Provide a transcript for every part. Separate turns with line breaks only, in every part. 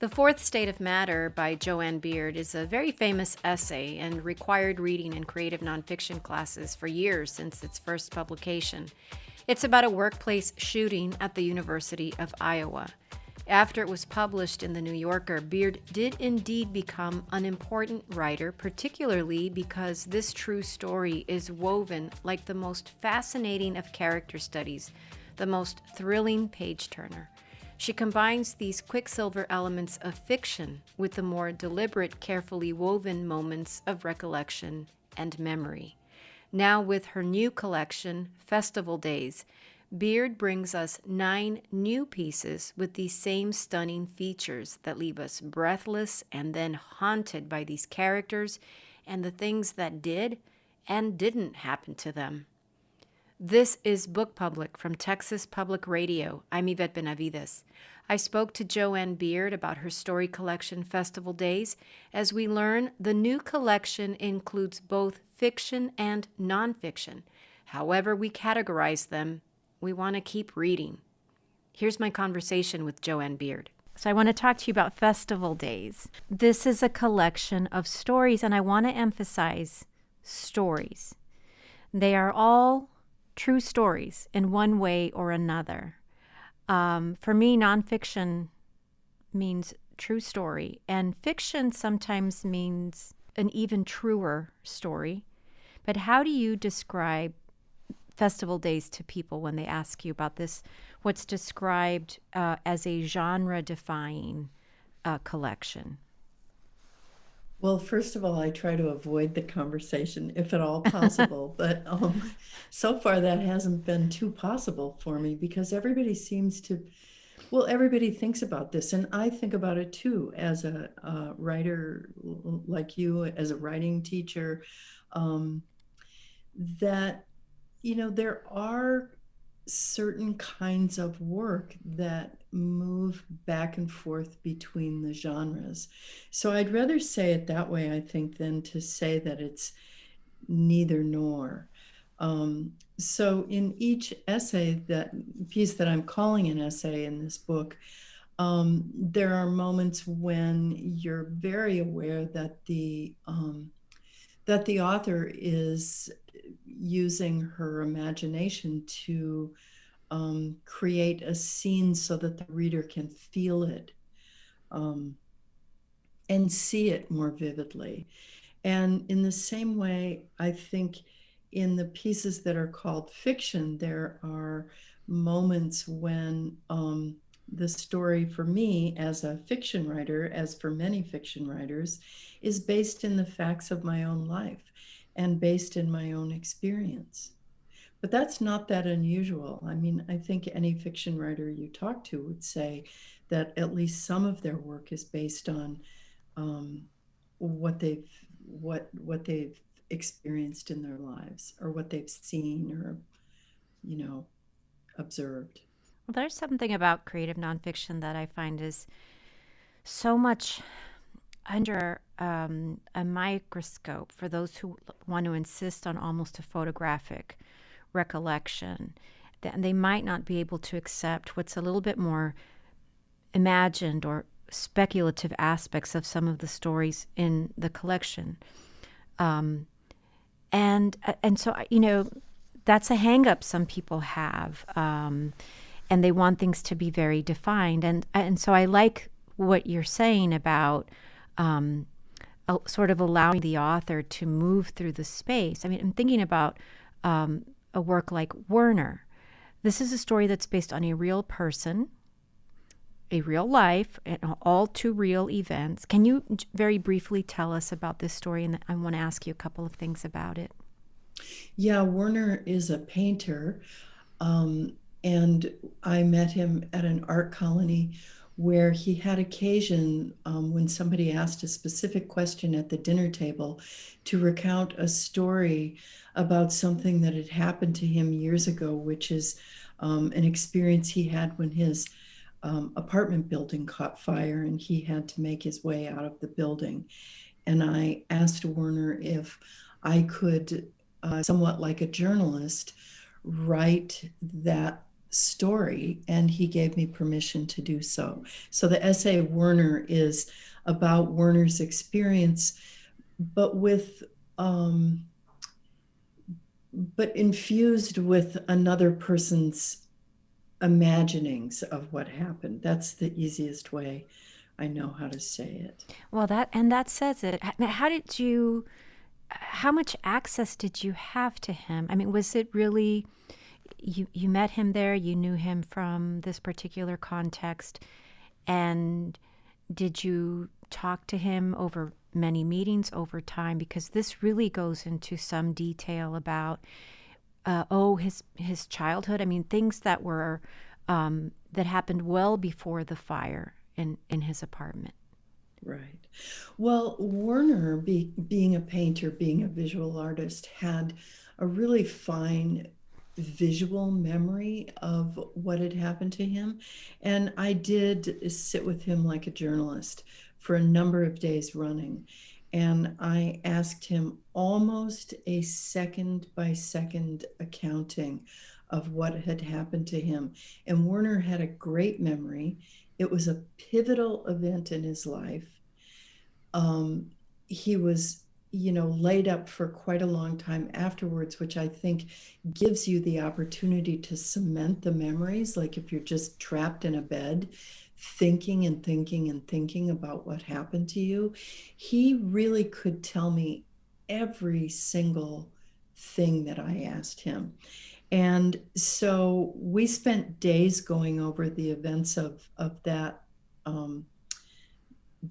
The Fourth State of Matter by Joanne Beard is a very famous essay and required reading in creative nonfiction classes for years since its first publication. It's about a workplace shooting at the University of Iowa. After it was published in The New Yorker, Beard did indeed become an important writer, particularly because this true story is woven like the most fascinating of character studies, the most thrilling page-turner. She combines these quicksilver elements of fiction with the more deliberate, carefully woven moments of recollection and memory. Now, with her new collection, Festival Days, Beard brings us 9 new pieces with these same stunning features that leave us breathless and then haunted by these characters and the things that did and didn't happen to them. This is Book Public from Texas Public Radio. I'm Yvette Benavides. I spoke to Joanne Beard about her story collection Festival Days. As we learn, the new collection includes both fiction and nonfiction. However we categorize them, we want to keep reading. Here's my conversation with Joanne Beard. So I want to talk to you about Festival Days. This is a collection of stories, and I want to emphasize stories. They are all true stories in one way or another. For me, nonfiction means true story, and fiction sometimes means an even truer story. But how do you describe Festival Days to people when they ask you about this, what's described as a genre-defying collection?
Well, first of all, I try to avoid the conversation if at all possible, but so far that hasn't been too possible for me because everybody seems to, well, everybody thinks about this, and I think about it too as a writer like you, as a writing teacher, that, there are certain kinds of work that move back and forth between the genres. So I'd rather say it that way, I think, than to say that it's neither nor. So in each essay, that piece that I'm calling an essay in this book, there are moments when you're very aware that the author is using her imagination to create a scene so that the reader can feel it and see it more vividly. And in the same way, I think in the pieces that are called fiction, there are moments when the story for me as a fiction writer, as for many fiction writers, is based in the facts of my own life and based in my own experience. But that's not that unusual. I mean, I think any fiction writer you talk to would say that at least some of their work is based on what they've experienced in their lives, or what they've seen or observed.
Well, there's something about creative nonfiction that I find is so much under a microscope for those who want to insist on almost a photographic recollection. And they might not be able to accept what's a little bit more imagined or speculative aspects of some of the stories in the collection. And so, that's a hang-up some people have. And they want things to be very defined. And so I like what you're saying about sort of allowing the author to move through the space. I mean, I'm thinking about a work like Werner. This is a story that's based on a real person, a real life, and all too real events. Can you very briefly tell us about this story? And I want to ask you a couple of things about it.
Yeah, Werner is a painter, and I met him at an art colony where he had occasion, when somebody asked a specific question at the dinner table, to recount a story about something that had happened to him years ago, which is an experience he had when his apartment building caught fire and he had to make his way out of the building. And I asked Werner if I could, somewhat like a journalist, write that story, and he gave me permission to do so. So the essay Werner is about Werner's experience, but with but infused with another person's imaginings of what happened. That's the easiest way I know how to say it.
Well, that says it. How did you? How much access did you have to him? I mean, was it really you met him there? You knew him from this particular context, and did you talk to him over many meetings over time? Because this really goes into some detail about his childhood. I mean, things that were that happened well before the fire in his apartment.
Right. Well, Werner, being a painter, being a visual artist, had a really fine visual memory of what had happened to him. And I did sit with him like a journalist for a number of days running. And I asked him almost a second by second accounting of what had happened to him. And Werner had a great memory. It was a pivotal event in his life. um, he was, laid up for quite a long time afterwards, which I think gives you the opportunity to cement the memories. Like if you're just trapped in a bed, thinking and thinking and thinking about what happened to you, he really could tell me every single thing that I asked him. And so we spent days going over the events of um,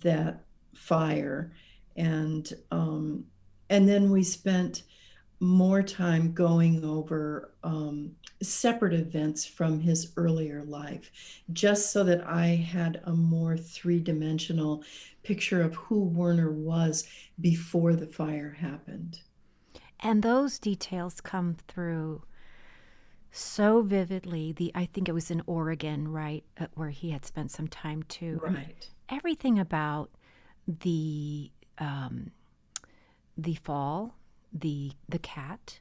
that fire, and and then we spent more time going over separate events from his earlier life, just so that I had a more three-dimensional picture of who Werner was before the fire happened.
And those details come through so vividly. The I think it was in Oregon, right, where he had spent some time too. I mean,
Right.
everything about the the fall, the cat,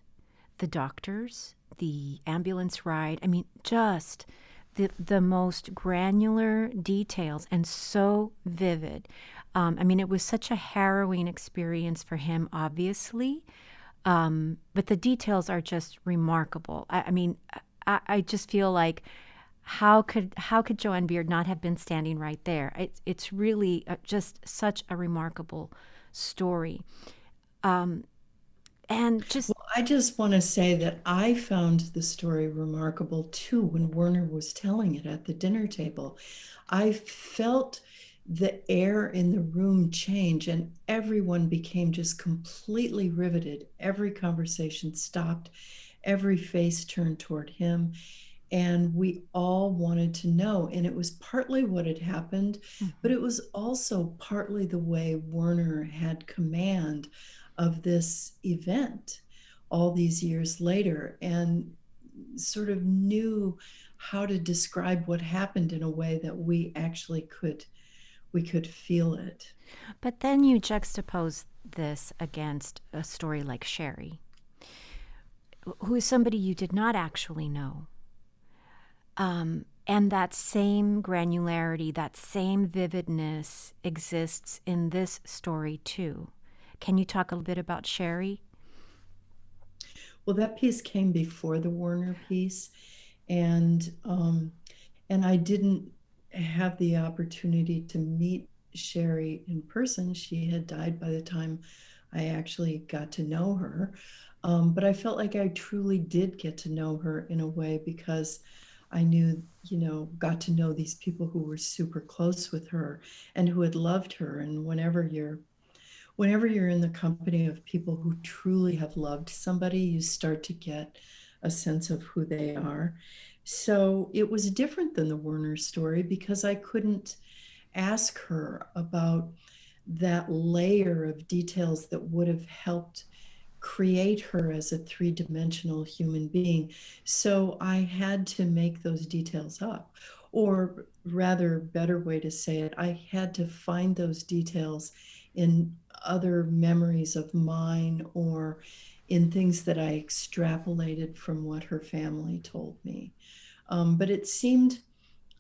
the doctors, the ambulance ride. I mean, just the most granular details and so vivid. I mean, it was such a harrowing experience for him, obviously, but the details are just remarkable. I mean, I just feel like how could Joanne Beard not have been standing right there? It's really just such a remarkable story, and just
Well, I just want to say that I found the story remarkable too when Werner was telling it at the dinner table. I felt the air in the room change, and everyone became just completely riveted. Every conversation stopped, every face turned toward him, and we all wanted to know. And it was partly what had happened, but
Mhm.
it was also partly the way Werner had command of this event all these years later, and sort of knew how to describe what happened in a way that we could feel it.
But then you juxtapose this against a story like Sherry, who is somebody you did not actually know. And that same granularity, that same vividness exists in this story too. Can you talk a little bit about Sherry?
Well, that piece came before the Warner piece, and I didn't have the opportunity to meet Sherry in person. She had died by the time I actually got to know her. But I felt like I truly did get to know her in a way because I knew, got to know these people who were super close with her and who had loved her. And whenever you're in the company of people who truly have loved somebody, you start to get a sense of who they are. So it was different than the Werner story because I couldn't ask her about that layer of details that would have helped create her as a three-dimensional human being. So I had to make those details up. Or rather, better way to say it, I had to find those details in other memories of mine or in things that I extrapolated from what her family told me. But it seemed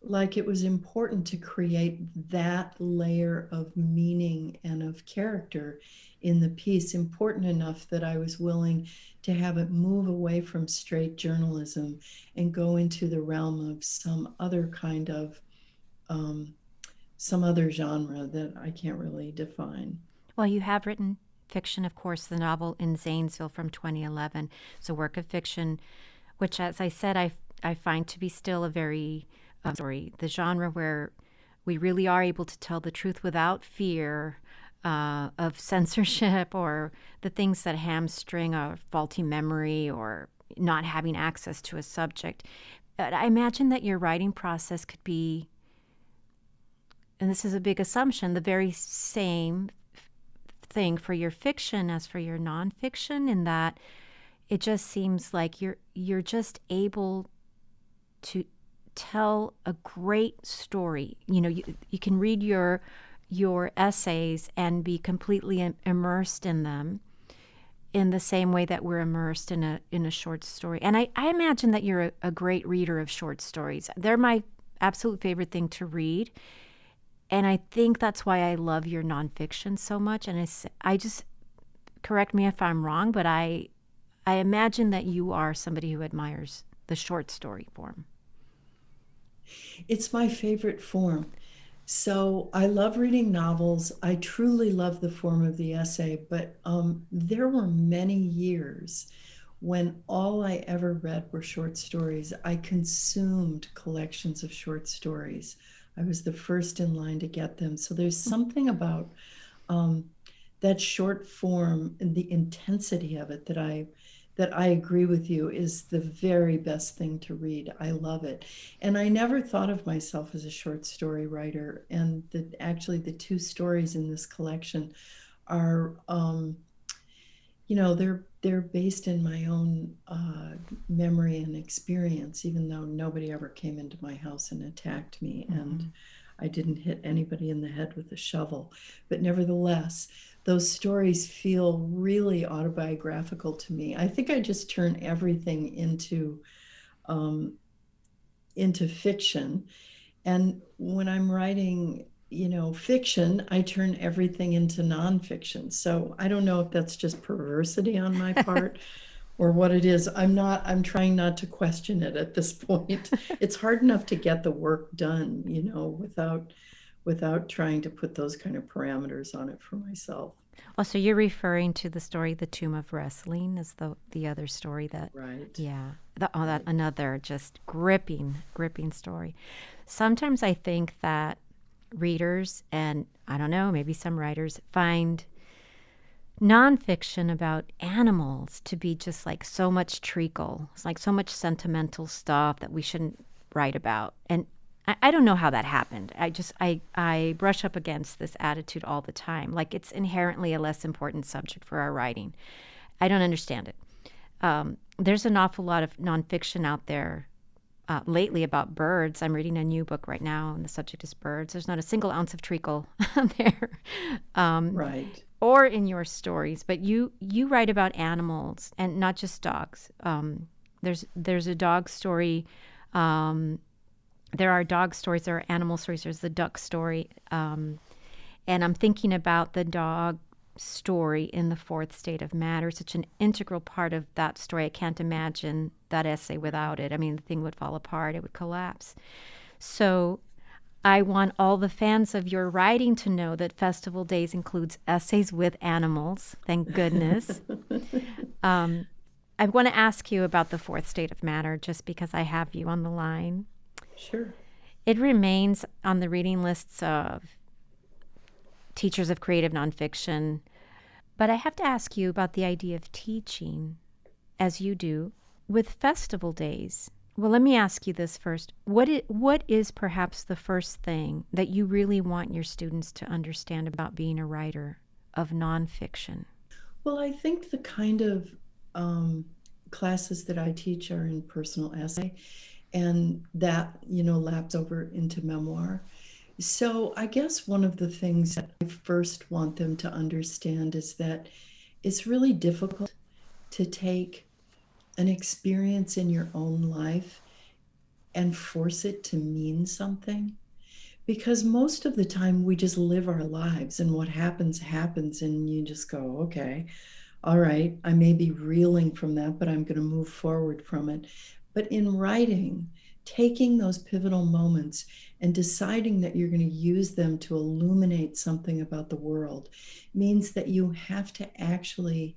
like it was important to create that layer of meaning and of character in the piece, important enough that I was willing to have it move away from straight journalism and go into the realm of um, some other genre that I can't really define.
Well, you have written fiction, of course, the novel In Zanesville from 2011. It's a work of fiction, which, as I said, I find to be still a very story, the genre where we really are able to tell the truth without fear of censorship or the things that hamstring a faulty memory or not having access to a subject. But I imagine that your writing process could be, and this is a big assumption, the very same thing for your fiction as for your nonfiction, in that it just seems like you're just able to tell a great story. You know, you can read your essays and be completely immersed in them in the same way that we're immersed in a short story. And I imagine that you're a great reader of short stories. They're my absolute favorite thing to read. And I think that's why I love your nonfiction so much. And I just, correct me if I'm wrong, but I imagine that you are somebody who admires the short story form.
It's my favorite form. So I love reading novels. I truly love the form of the essay, but there were many years when all I ever read were short stories. I consumed collections of short stories. I was the first in line to get them. So there's something about um, that short form and the intensity of it that I agree with you is the very best thing to read. I love it. And I never thought of myself as a short story writer. And actually the two stories in this collection are they're based in my own memory and experience, even though nobody ever came into my house and attacked me.
Mm-hmm.
And I didn't hit anybody in the head with a shovel. But nevertheless, those stories feel really autobiographical to me. I think I just turn everything um, into fiction. And when I'm writing, fiction, I turn everything into nonfiction. So I don't know if that's just perversity on my part or what it is. I'm trying not to question it at this point. It's hard enough to get the work done, without trying to put those kind of parameters on it for myself.
Oh, so you're referring to the story The Tomb of Wrestling as the other story that,
Right.
yeah, that another just gripping story. Sometimes I think that readers, and I don't know, maybe some writers, find nonfiction about animals to be just like so much treacle. It's like so much sentimental stuff that we shouldn't write about. And I don't know how that happened. I brush up against this attitude all the time. Like it's inherently a less important subject for our writing. I don't understand it. There's an awful lot of nonfiction out there lately about birds. I'm reading a new book right now, and the subject is birds. There's not a single ounce of treacle there.
Right.
Or in your stories, but you write about animals and not just dogs. There's a dog story. There are dog stories. There are animal stories. There's the duck story, and I'm thinking about the dog story in The Fourth State of Matter. Such an integral part of that story. I can't imagine that essay without it. I mean, the thing would fall apart. It would collapse. So I want all the fans of your writing to know that Festival Days includes essays with animals. Thank goodness. I want to ask you about The Fourth State of Matter just because I have you on the line.
Sure.
It remains on the reading lists of teachers of creative nonfiction. But I have to ask you about the idea of teaching, as you do, with Festival Days. Well, let me ask you this first. What is perhaps the first thing that you really want your students to understand about being a writer of nonfiction?
Well, I think the kind of classes that I teach are in personal essay, and that, laps over into memoir. So I guess one of the things that I first want them to understand is that it's really difficult to take an experience in your own life and force it to mean something, because most of the time we just live our lives and what happens happens, and you just go, okay, all right, I may be reeling from that, but I'm going to move forward from it. But in writing, taking those pivotal moments and deciding that you're going to use them to illuminate something about the world means that you have to actually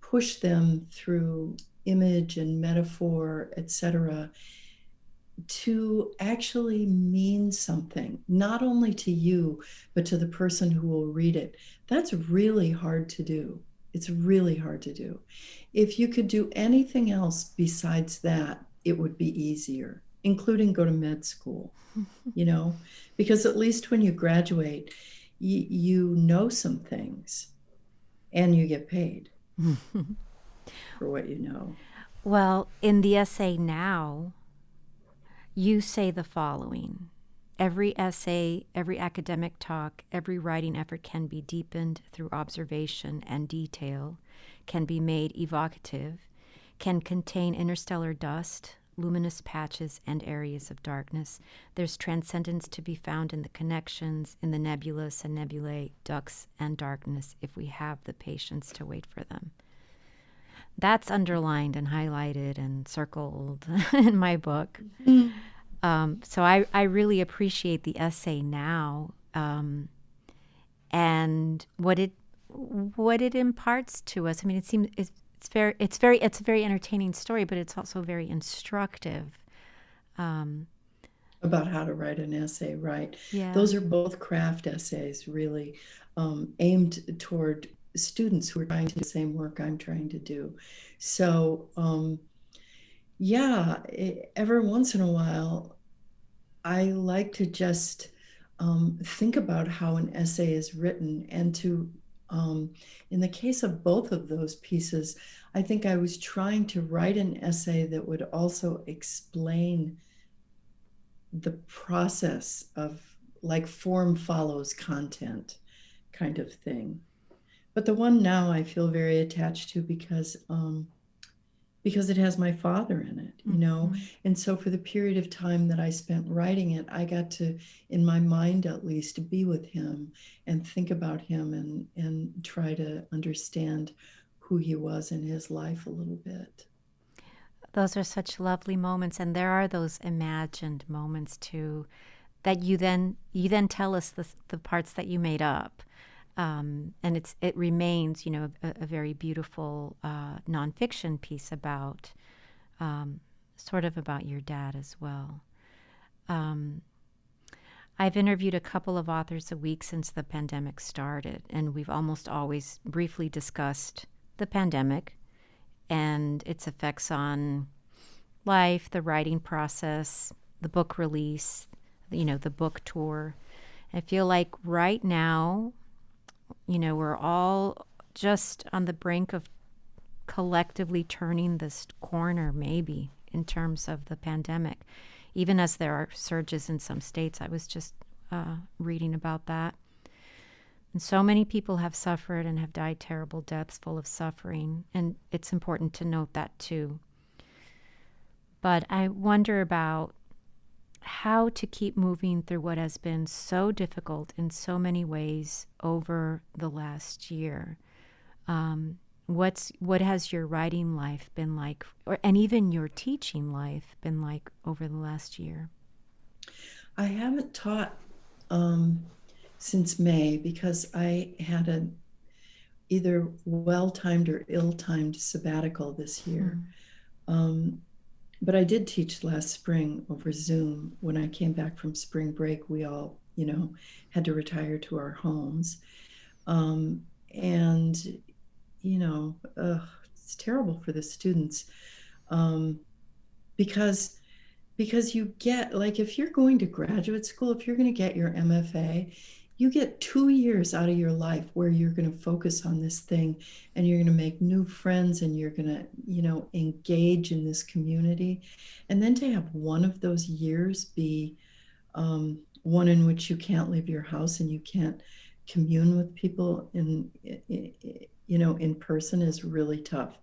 push them through image and metaphor, etc., to actually mean something, not only to you, but to the person who will read it. That's really hard to do. It's really hard to do. If you could do anything else besides that, it would be easier, including go to med school, you know, because at least when you graduate, you know some things and you get paid for what you know.
Well, in the essay now, you say the following: every essay, every academic talk, every writing effort can be deepened through observation and detail, can be made evocative, can contain interstellar dust, luminous patches, and areas of darkness. There's transcendence to be found in the connections, in the nebulous and nebulae, ducks and darkness, if we have the patience to wait for them. That's underlined and highlighted and circled in my book.
Mm.
So I really appreciate the essay now, and what it imparts to us. I mean, it seems it's a very entertaining story, but it's also very instructive.
About how to write an essay, right?
Yeah.
Those are both craft essays, really, aimed toward students who are trying to do the same work I'm trying to do. So, yeah, every once in a while, I like to just think about how an essay is written, and to, in the case of both of those pieces, I think I was trying to write an essay that would also explain the process of, like, form follows content kind of thing. But the one now I feel very attached to because it has my father in it, you know.
Mm-hmm.
And so for the period of time that I spent writing it, I got to, in my mind at least, be with him and think about him and try to understand who he was in his life a little bit.
Those are such lovely moments, and there are those imagined moments too, that you then tell us the parts that you made up, and it remains, a very beautiful nonfiction piece about, sort of about your dad as well. I've interviewed a couple of authors a week since the pandemic started, and we've almost always briefly discussed the pandemic and its effects on life, the writing process, the book release, the book tour. I feel like right now, we're all just on the brink of collectively turning this corner, maybe, in terms of the pandemic, even as there are surges in some states. I was just reading about that. And so many people have suffered and have died terrible deaths full of suffering, and it's important to note that too. But I wonder about how to keep moving through what has been so difficult in so many ways over the last year. What has your writing life been like, and even your teaching life been like over the last year?
I haven't taught since May because I had a either well-timed or ill-timed sabbatical this year. But I did teach last spring over Zoom. When I came back from spring break, we all, had to retire to our homes. And, it's terrible for the students, because you get, like, if you're going to graduate school, if you're going to get your MFA, you get 2 years out of your life where you're going to focus on this thing, and you're going to make new friends, and you're going to, engage in this community. And then to have one of those years be one in which you can't leave your house and you can't commune with people in person is really tough.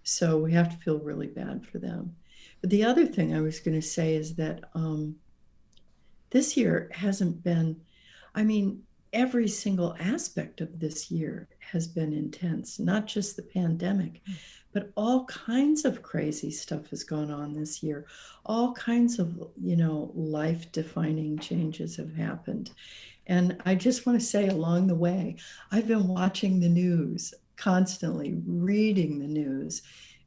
So we have to feel really bad for them. the other thing I was going to say is that this year hasn't been, I mean, every single aspect of this year has been intense, not just the pandemic, but all kinds of crazy stuff has gone on this year. All kinds of, life defining changes have happened. And I just want to say along the way, I've been watching the news constantly, reading the news,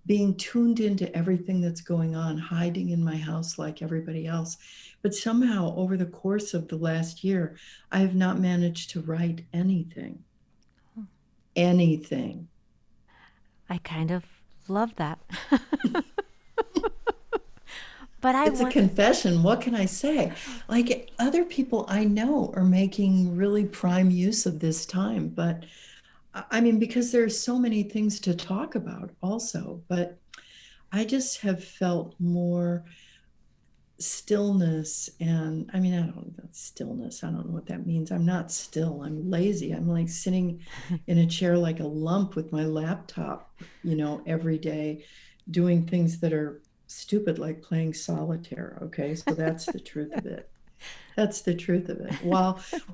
being tuned into everything that's going on, hiding in my house like everybody else. But somehow, over the course of the last year, I have not managed to write anything. Anything.
I kind of love that. But I
It's a
want,
confession. What can I say? Like other people I know are making really prime use of this time, but I mean, because there's so many things to talk about also, but I just have felt more stillness. And I mean, I don't know, stillness, I don't know what that means. I'm not still, I'm lazy. I'm like sitting in a chair like a lump with my laptop, every day doing things that are stupid, like playing solitaire. Okay, so that's the truth of it. That's the truth of it.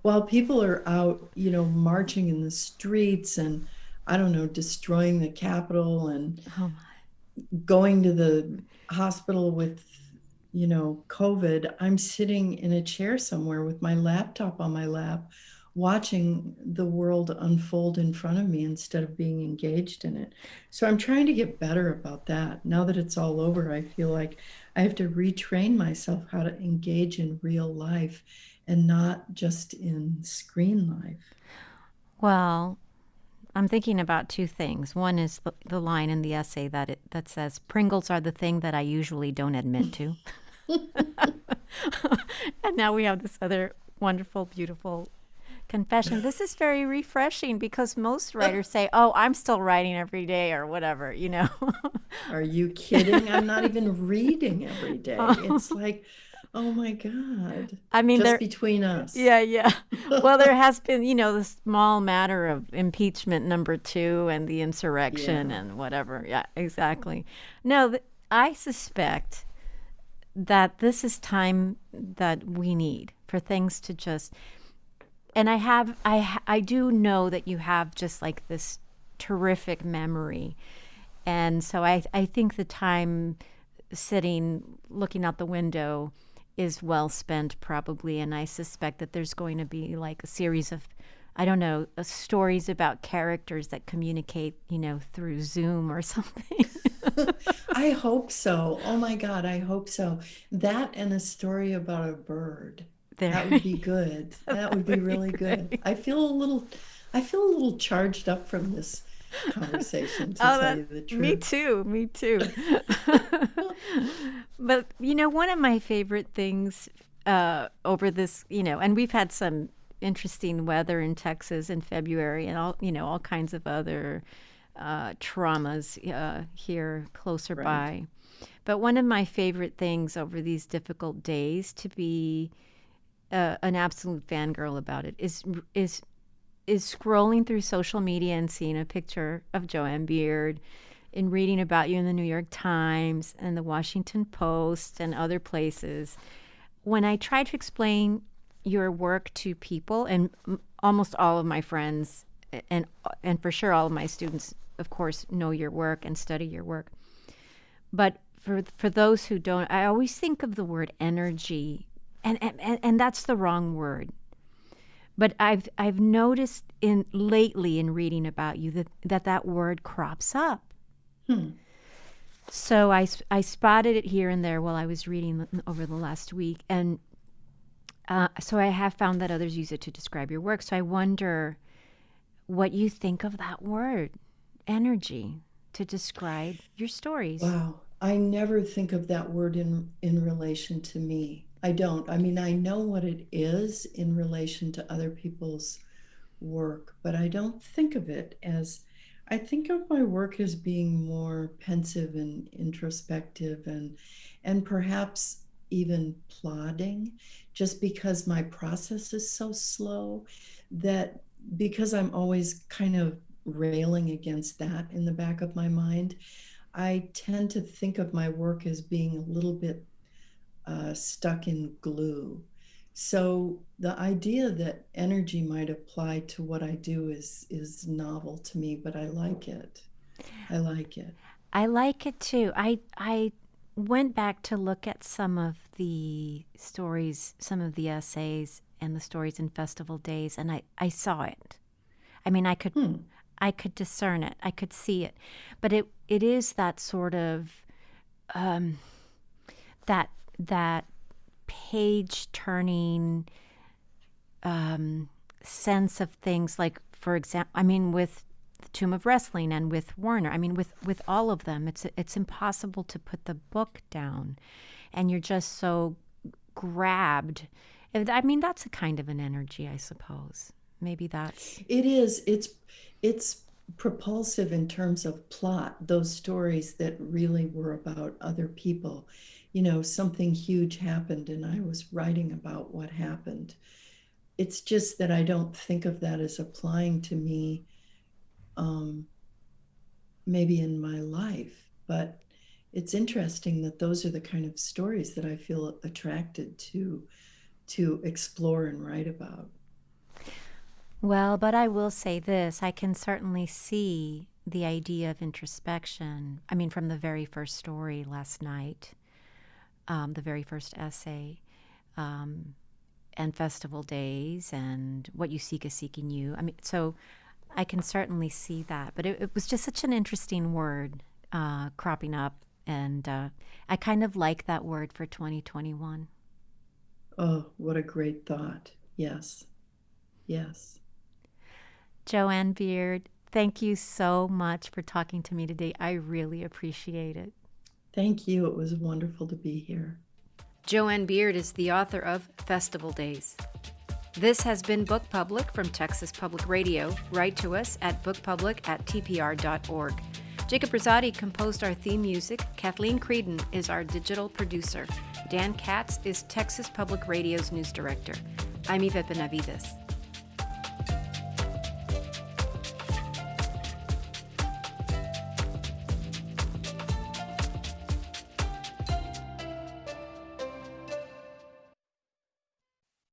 While people are out, marching in the streets and, I don't know, destroying the Capitol and
oh my.
going to the hospital with, COVID, I'm sitting in a chair somewhere with my laptop on my lap, watching the world unfold in front of me instead of being engaged in it. So I'm trying to get better about that. Now that it's all over, I feel like I have to retrain myself how to engage in real life and not just in screen life.
Well, I'm thinking about two things. One is the line in the essay that says Pringles are the thing that I usually don't admit to. And now we have this other wonderful, beautiful confession. This is very refreshing because most writers say, "Oh, I'm still writing every day," or whatever, you know.
Are you kidding? I'm not even reading every day. It's like, oh my God,
I mean,
just
there,
between us.
yeah, yeah. Well, there has been, the small matter of impeachment number two and the insurrection
Yeah,
and whatever. Yeah, exactly. No, I suspect that this is time that we need for things to just. And I do know that you have just like this terrific memory, and so I think the time sitting looking out the window is well spent probably, and I suspect that there's going to be like a series of, I don't know, stories about characters that communicate, through Zoom or something.
I hope so. Oh my God, I hope so. That and a story about a bird.
There.
That would be good. That would
That
be
would be
really good.
great.
I feel a little charged up from this conversation, to
Oh,
tell
that
you the
me
truth.
too, me too. But one of my favorite things over this, and we've had some interesting weather in Texas in February, and all kinds of other traumas here closer
Right.
by. But one of my favorite things over these difficult days to be an absolute fangirl about it is scrolling through social media and seeing a picture of Joanne Beard and reading about you in the New York Times and the Washington Post and other places. When I try to explain your work to people, and almost all of my friends and and for sure all of my students, of course, know your work and study your work. But for those who don't, I always think of the word energy, and that's the wrong word. But I've noticed in lately in reading about you that word crops up.
Hmm.
So I spotted it here and there while I was reading over the last week, and so I have found that others use it to describe your work. So I wonder what you think of that word, energy, to describe your stories.
Wow. I never think of that word in relation to me. I don't. I mean, I know what it is in relation to other people's work, but I don't think of it as, I think of my work as being more pensive and introspective and perhaps even plodding, just because my process is so slow, that because I'm always kind of railing against that in the back of my mind, I tend to think of my work as being a little bit stuck in glue. So the idea that energy might apply to what I do is novel to me, but I like it. I like it.
I like it too. I went back to look at some of the stories, some of the essays and the stories in Festival Days, and I saw it. I mean,
Hmm.
I could discern it. I could see it. But it is that sort of um, that that page turning sense of things, like, for example, I mean, with the Tomb of Wrestling and with Warner, I mean, with all of them, it's impossible to put the book down, and you're just so grabbed. I mean, that's a kind of an energy, I suppose. Maybe that's.
It is. It's propulsive in terms of plot. Those stories that really were about other people. You know, something huge happened and I was writing about what happened. It's just that I don't think of that as applying to me, um, maybe in my life. But it's interesting that those are the kind of stories that I feel attracted to explore and write about.
Well, but I will say this, I can certainly see the idea of introspection. I mean, from the very first story last night, the very first essay, um, and Festival Days, and What You Seek is Seeking You. I mean, so I can certainly see that. But it was just such an interesting word cropping up. And I kind of like that word for 2021.
Oh, what a great thought. Yes. Yes.
Joanne Beard, thank you so much for talking to me today. I really appreciate it.
Thank you. It was wonderful to be here.
Joanne Beard is the author of Festival Days. This has been Book Public from Texas Public Radio. Write to us at bookpublic@tpr.org. Jacob Rosati composed our theme music. Kathleen Creedon is our digital producer. Dan Katz is Texas Public Radio's news director. I'm Yvette Benavides.